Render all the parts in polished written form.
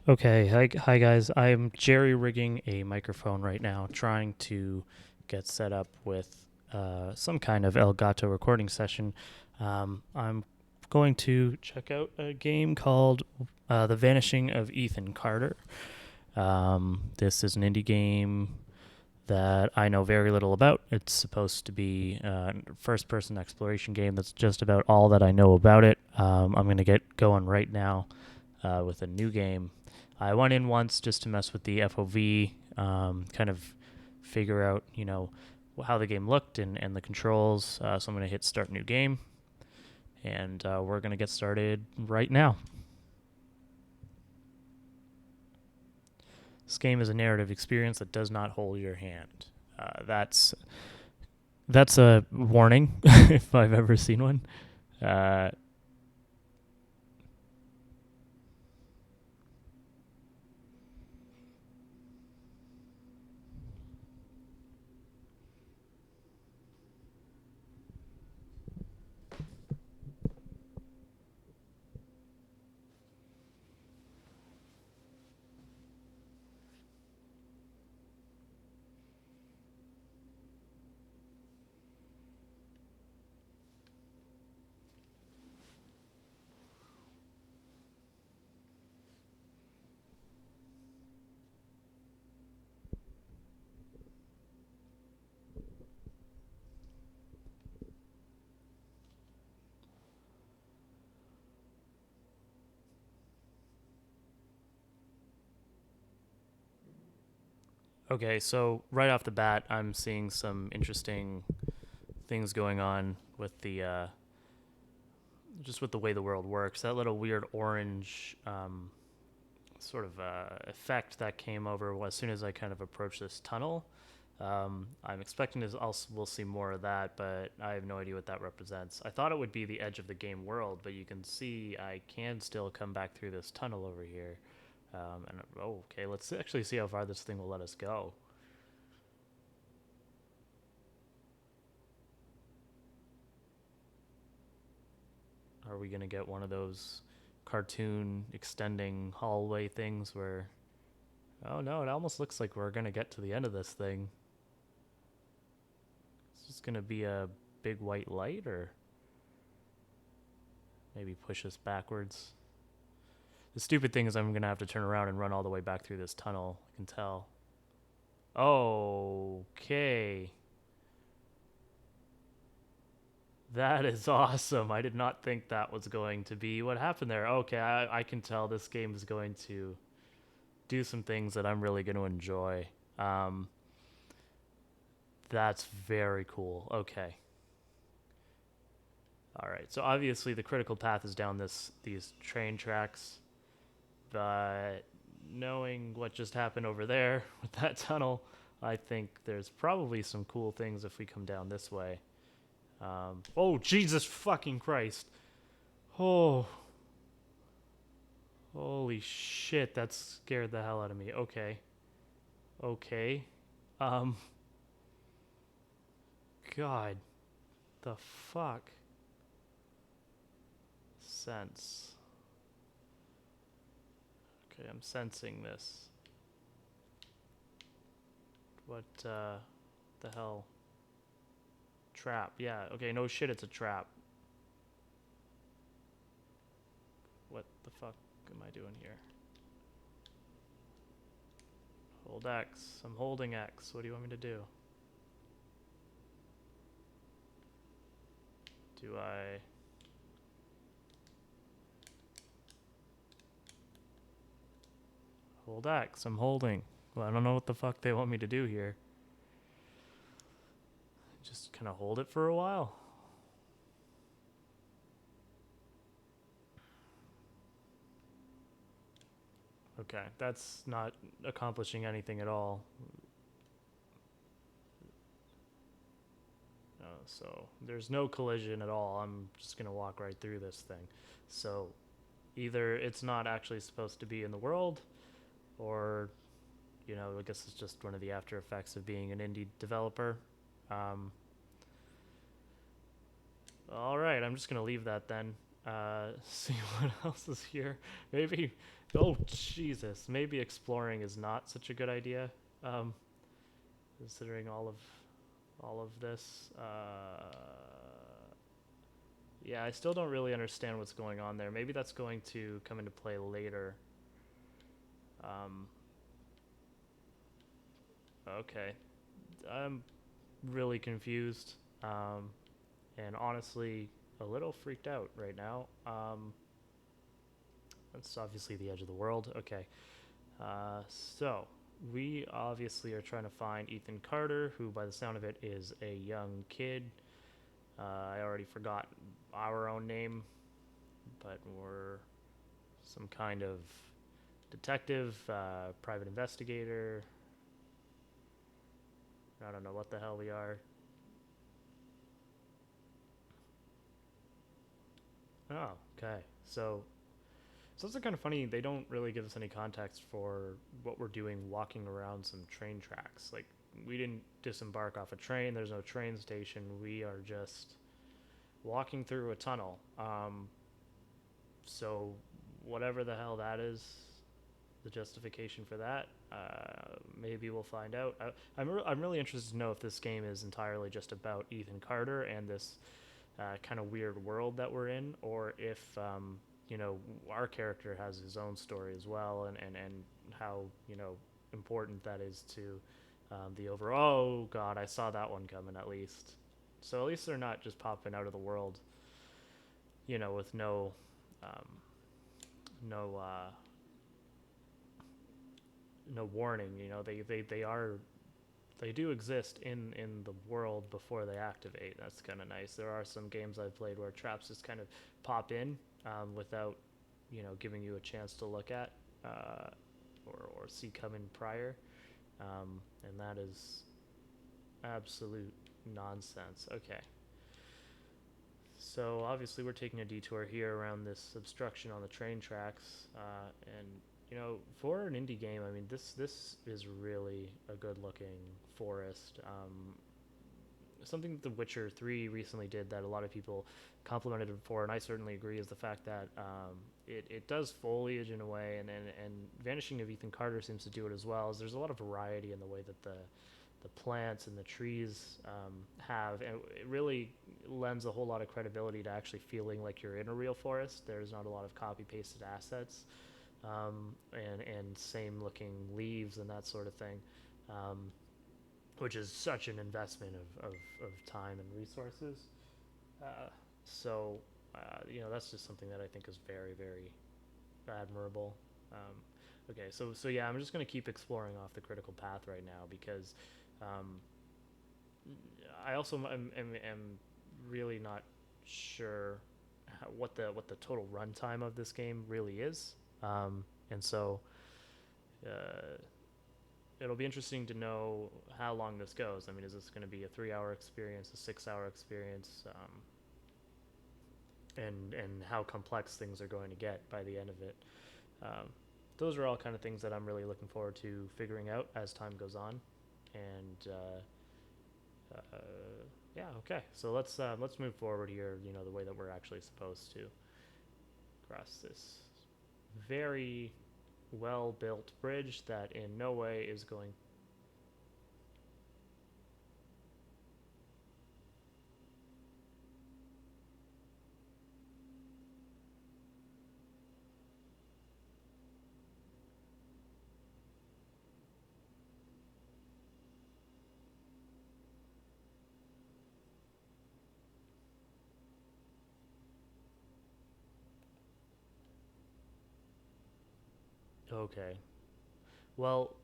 Okay, hi guys. I'm jerry rigging a microphone right now, trying to get set up with some kind of Elgato recording session. I'm going to check out a game called The Vanishing of Ethan Carter. This is an indie game that I know very little about. It's supposed to be a first person exploration game. That's just about all that I know about it. I'm going to get going right now with a new game. I went in once just to mess with the FOV, kind of figure out, how the game looked and the controls. So I'm going to hit start new game, and we're going to get started right now. This game is a narrative experience that does not hold your hand. That's a warning if I've ever seen one. Uh, okay, so right off the bat, I'm seeing some interesting things going on with the just with the way the world works. That little weird orange sort of effect that came over as soon as I kind of approached this tunnel. I'm expecting we'll see more of that, but I have no idea what that represents. I thought it would be the edge of the game world, but you can see I can still come back through this tunnel over here. Okay, let's actually see how far this thing will let us go. Are we gonna get one of those cartoon extending hallway things where? Oh no, it almost looks like we're gonna get to the end of this thing. Is this gonna be a big white light or maybe push us backwards? The stupid thing is I'm gonna have to turn around and run all the way back through this tunnel. I can tell. Okay. That is awesome. I did not think that was going to be what happened there. Okay, I can tell this game is going to do some things that I'm really going to enjoy. Um, that's very cool. Okay. All right. So obviously the critical path is down these train tracks, but knowing what just happened over there with that tunnel, I think there's probably some cool things if we come down this way. Oh Jesus fucking Christ! Oh, holy shit! That scared the hell out of me. Okay, okay. Um, God, the fuck. Sense. Okay, I'm sensing this. What the hell? Trap. Yeah, okay, no shit, it's a trap. What the fuck am I doing here? Hold X. I'm holding X. What do you want me to do? Do I... Hold X. I'm holding. Well, I don't know what the fuck they want me to do here. Just kind of hold it for a while. Okay, that's not accomplishing anything at all. So there's no collision at all. I'm just going to walk right through this thing. So either it's not actually supposed to be in the world, or, I guess it's just one of the after effects of being an indie developer. Um, all right, I'm just going to leave that then. See what else is here. Maybe. Oh Jesus! Maybe exploring is not such a good idea. Um, Considering all of this. Yeah, I still don't really understand what's going on there. Maybe that's going to come into play later. Um, okay, I'm really confused, and honestly a little freaked out right now. That's obviously the edge of the world. Okay, so we obviously are trying to find Ethan Carter, who, by the sound of it, is a young kid. I already forgot our own name, but we're some kind of detective, private investigator. I don't know what the hell we are. Oh, okay. So it's kind of funny. They don't really give us any context for what we're doing walking around some train tracks. Like, we didn't disembark off a train. There's no train station. We are just walking through a tunnel. So whatever the hell that is, the justification for that, maybe we'll find out. I'm really interested to know if this game is entirely just about Ethan Carter and this kind of weird world that we're in, or if our character has his own story as well, and how important that is to the overall. Oh God, I saw that one coming at least. So at least they're not just popping out of the world, with um, no no warning. They do exist in the world before they activate. That's kind of nice. There are some games I've played where traps just kind of pop in without giving you a chance to look at uh, or see come in prior, and that is absolute nonsense. Okay. So obviously we're taking a detour here around this obstruction on the train tracks, and for an indie game, I mean this is really a good looking forest. Something that The Witcher 3 recently did that a lot of people complimented it for, and I certainly agree, is the fact that it does foliage in a way, and Vanishing of Ethan Carter seems to do it as well. Is there's a lot of variety in the way that the plants and the trees have, and it really lends a whole lot of credibility to actually feeling like you're in a real forest. There's not a lot of copy pasted assets, and same looking leaves and that sort of thing, which is such an investment of time and resources. Uh, so, that's just something that I think is very, very admirable. Um, okay, so yeah, I'm just going to keep exploring off the critical path right now because um, I also am really not sure what the total runtime of this game really is, and so uh, it'll be interesting to know how long this goes. I mean, is this going to be a 3 hour experience, a 6 hour experience, and how complex things are going to get by the end of it? Um, those are all kind of things that I'm really looking forward to figuring out as time goes on, and uh, yeah, okay. So let's move forward here. The way that we're actually supposed to cross this very well built bridge that in no way is going. Okay. Well,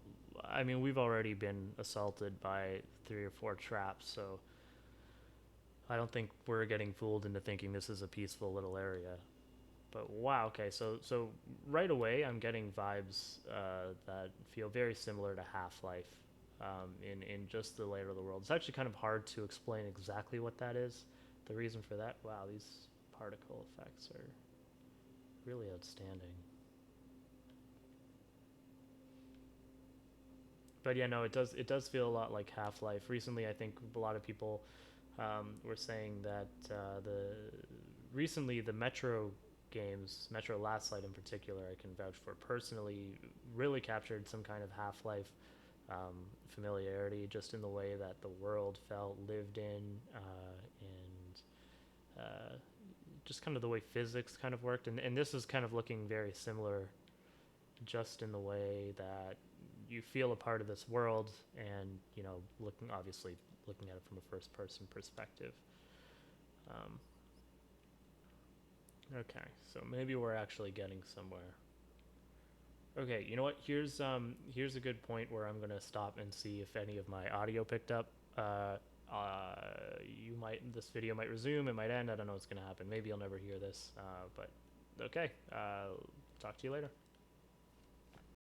I mean, we've already been assaulted by 3 or 4 traps, so I don't think we're getting fooled into thinking this is a peaceful little area. But wow, okay, so right away I'm getting vibes that feel very similar to Half-Life, in just the layout of the world. It's actually kind of hard to explain exactly what that is. The reason for that, wow, these particle effects are really outstanding. But yeah, no, it does feel a lot like Half-Life. Recently, I think a lot of people were saying that the recently the Metro games, Metro Last Light in particular, I can vouch for personally, really captured some kind of Half-Life familiarity, just in the way that the world felt lived in, and just kind of the way physics kind of worked. And this is kind of looking very similar, just in the way that you feel a part of this world, and looking at it from a first person perspective. um, okay, so maybe we're actually getting somewhere. Okay, you know what, here's a good point where I'm going to stop and see if any of my audio picked up. This video might resume, it might end, I don't know what's going to happen, maybe you'll never hear this, but okay, talk to you later.